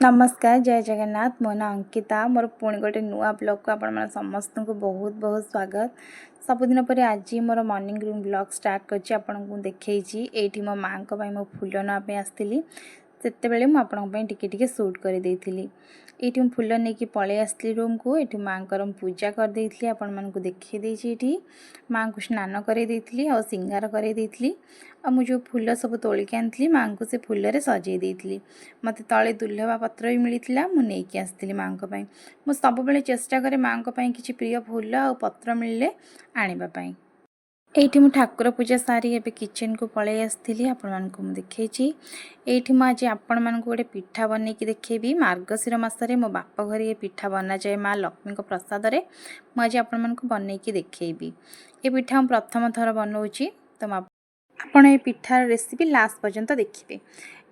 नमस्कार जय जगन्नाथ मो ना अंकिता मोर पुणी गोटे नुआ ब्लॉग को आपण समस्त को बहुत बहुत स्वागत। सबुदिन पर आज मोर मॉर्निंग रूम ब्लॉग स्टार्ट करछि आपण को देखैछि। एठी मो मां को भाई मो फूल ना पे आस्थिली सेते बेले मु आपण को टिके टिके शूट कर देइथिली। एठी मु फूल नै कि पळे आस्थिली रूम को। एठी मां कर पूजा कर देइथिली आपण मन को देखै देइछि। एठी मां को स्नान करे देइथिली और सिंगार करे देइथिली। आ मु जो फूल सब तोली के आनथिली मां को से फूल रे सजै देइथिली। मते तळे दुल्हबा पत्र भी मिलिथिला मु नै कि आस्थिली मां को पई। मु सब बेले चेष्टा करे मां को पई किछि प्रिय फूल और पत्र मिलले आनिबा पई। एठी मु ठाकुर पूजा सारी एबे किचन को पळे आस्थिली आपण मन को मु देखैछि। एठी मु आज आपण मन को गोटे पिठा बनै कि देखैबी। मार्गशीर मास रे मो बाप घर ये पिठा बना जाय मां लक्ष्मी को प्रसाद रे। मु आज आपण मन को बनै कि देखैबी। ए पिठा हम प्रथम थर बनौछि तो आपण ए पिठार रेसिपी लास्ट पर्यंत देखिबे।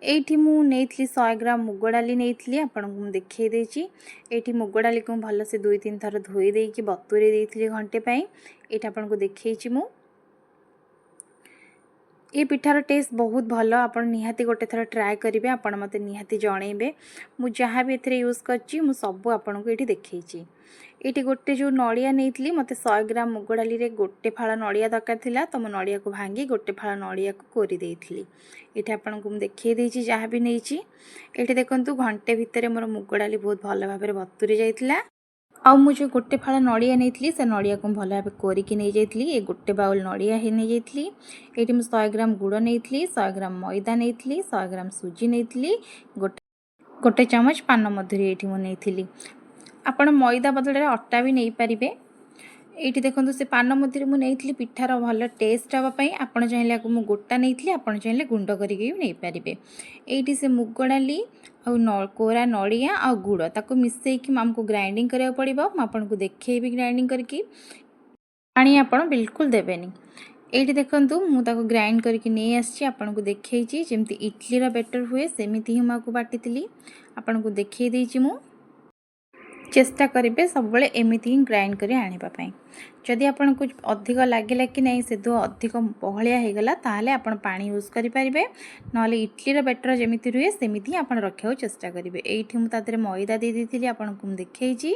एठी मु नेइथली 100 ग्राम मुग डाली नेइथली आपण को देखै देछि। एठी मुग डाली को भल से 2-3 थर धोई देइ कि बतुरे देइथली घंटे पई। एठी आपण को देखैछि मु ये पिठार टेस्ट बहुत भल। आपण निहाती गोटे थर ट्राए करिवे। आपण मते निहाती जणैबे मु जहाँ भी एथरे यूज करछि मु सब आपण को एठी देखैछि। एठी गोटे जो नड़िया नेइथली मते 100 ग्राम मुग डाली रे गोटे फाळा नड़िया दरकार थिला तो मु नड़िया को भांगी गोटे फाळा नड़िया को कोरी देइथली। एठी आपण को देखै देइछि जहाँ भी नेइछि। एठी देखंतु घंटे भितरे मोर मुग डाली बहुत भल भाबरे बतुरी जाइथिला। आ मु जो गोटे फाळा नड़िया नेइथली से नड़िया को भल भाबे कोरी कि नै जाइथली। ए गोटे बाउल नड़िया हे नै जाइथली। एठी मु 100 ग्राम गुड़ नेइथली, 100 ग्राम मैदा नेइथली, 100 ग्राम सुजी नेइथली, गोटे चमच पान मधुरी एठी मु नेइथली। आपण मैदा बदले अट्टा भी नहीं पारिबे। एठी देखंतु से पान मधुरी मु नेइथली पिठार भल टेस्ट हवा पई। आपण चाहिले को मु गोटा नेइथली, आपण चाहिले गुंड करिके भी नै पारिबे। एठी से मुग डाली और कोरा नड़िया और गुड़ ताको मिसई कि हमको ग्राइंडिंग करिया पड़िबो। म आपण को देखैबी ग्राइंडिंग करके। पानी आपण बिल्कुल देबेनी। एठी देखंतु मु ताको ग्राइंड करके नै आछि। आपण को देखैछि जेमति इडली रा बैटर हुए सेमिति ही माको बाटितिली। आपण को देखै देइछि मु। चेष्टा करेंगे सब बेले एमती ही ग्राइंड कर आनिबा पई। जदि आपन कुछ अधिक लागिला कि नहीं से दो अधिक बहलिया हो गला ताहले आपन पानी यूज करि परिबे। नले इडली रो बैटर जेमिति रुए सेमिति आपन रखियो चेष्टा करिवे। एठी मु तादरे मैदा दे देथिली आपन को देखैछि।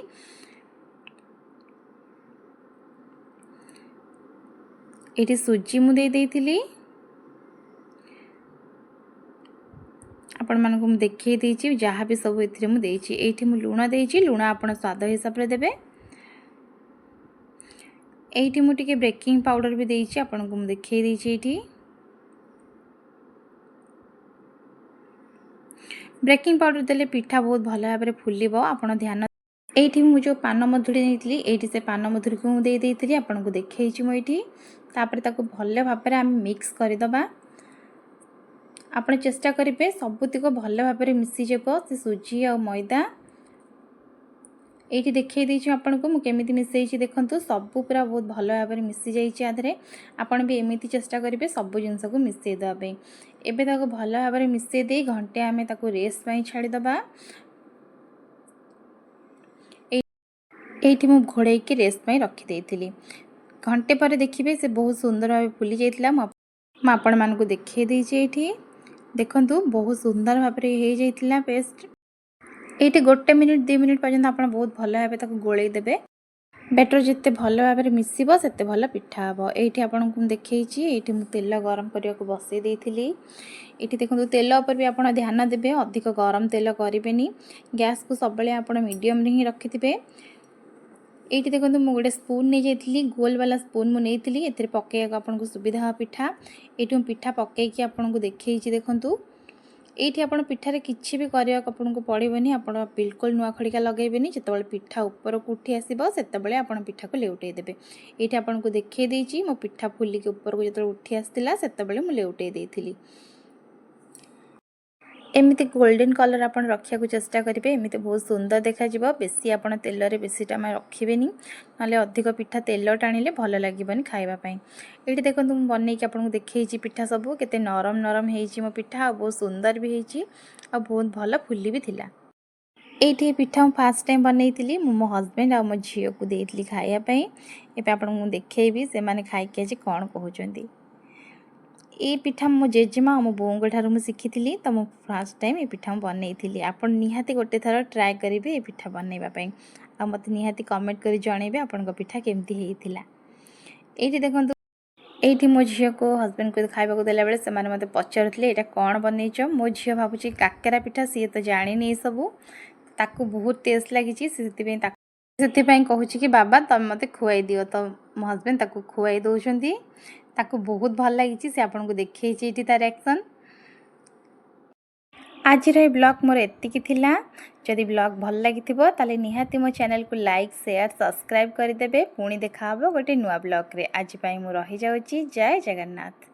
एठी सुजी मु दे देथिली। आपण मन को देखै देछि जहाँ भी सब एथिरे मु देछि। एठी मु लूण देछि। लूण आपण स्वाद हिसाब रे देबे। एठी मु टिके बेकिंग पाउडर भी देछि। आपण को देखै देछि। एठी बेकिंग पाउडर देले पिठा बहुत भल भाबरे फुलिबो। आपण ध्यान। एठी मु जो पान मधुरी नेइथली एठी से पान मधुरी को मु दे देइथली। आपण को देखैछि मु एठी तापर ताको भल भाबरे हम मिक्स करि दबा। आपण चेष्टा करेंगे सबुतिक भल भाव मिसी जाब से सुजी और मैदा। ये देखई देछि आपण को केमिति मिसई देखंतु सबु पूरा बहुत भल भाव मिसी जाइए आधे। आपण भी एमिति चेष्टा करेंगे सब जिनस को मिसई देबे। एबे ताको भल भाव मिसई दे घंटे आमे ताको रेस्ट पई छाड़ी दबा। एठी मु घोड़े के रेस्ट पई रखी देइथिली। घंटे पर देखिबे से बहुत सुंदर भाव फुली जाइतिला। म आपण मान को देखई देछि। एठी देखंतु बहुत सुंदर भाव हो जाइतिला पेस्ट। एठी गोटे मिनिट 2 मिनिट पर्यंत आपण बहुत भल भाव ताको गोळेई देबे। बैटर जिते भल भाव मिसिबो सेते भल पिठा हबो। एठी आपण को देखैछि। एठी मु तेल गरम करिया को बसई देइथिली। एठी देखंतु तेल ऊपर भी आपण ध्यान देबे। अधिक गरम तेल करिबेनी। गैस को सब बेले आपण मीडियम रे ही रखिथिबे। एठी देखंतु मु गोटे स्पून नै जाइथिली। गोल वाला स्पून मु नेइथिली। एथिरे पकेया आपन को सुविधा पिठा। एठी मु पिठा पकेई कि आपन को देखैछि। देखंतु एठी आपन पिठा रे किछि भी करिया आपन को पड़िबनी। आपन बिल्कुल नुआ खड़िका लगेबेनी। जेतेबेले पिठा ऊपर को उठी आसीबो सेतेबेले आपन पिठा को लेउटेई देबे। एठी आपन को देखै देछि मो पिठा फुली के ऊपर को जेतेबेले उठी आस्तिला सेतेबेले मु लेउटेई देइथिली। एमिति गोल्डन कलर आपन रखिया को चेष्टा करेंगे। एमिति बहुत सुंदर देखा जिवो। बेसी आपन तेल रे बेसी टाइम रखिबेनी नाले अधिक पिठा तेल टाणिले भल लागिबनी खाइबा पई। एठी देखंतु मु बनै कि आपन को देखैछि पिठा सब केते नरम नरम हेइछि मो पिठा। बहुत सुंदर भी हेइछि और बहुत भल फुली भी थिला। एठी पिठा मु फर्स्ट टाइम बनैथिली। मो हस्बैंड और मो झियो को देइथिली खाइया पई। एबे आपन को देखैबी से माने खाइ के जे कोन कहउचंदी। ये पिठा मो जेजेमा मो बोऊँ ठारू मु शिखी तो मु फर्स्ट टाइम ये पिठा बनई आपण निहाती गोटे थर ट्राए करेंगे ये पिठा बनवाई आ मत निहाती कमेंट कर जनइबे आपण पिठा केमती होइथिला। एठी देखंतु एठी मो झील को हस्बैंड को खाइबा देला बेले से माने मते पचारुथिले एटा कोन बनैछ मो झील भाबुची काकेरा पिठा सी तो जानिनी सब ताकू बहुत टेस्ट लागिची से कहूँ कि बाबा तुम मते खुआई दियो तो मो हस्बैंड ताकू खुआई दौरान ताकू बहुत भल लगी से आपको देखी तार रिएक्शन। आज ब्लॉग मोर एतिकी थिला जदि ब्लॉग भल लगी निहाती मो चैनल को लाइक शेयर सब्सक्राइब करदे। पुणी देखा गोटे नुआ ब्लॉग रे। आज मु रही जाऊँगी। जय जगन्नाथ।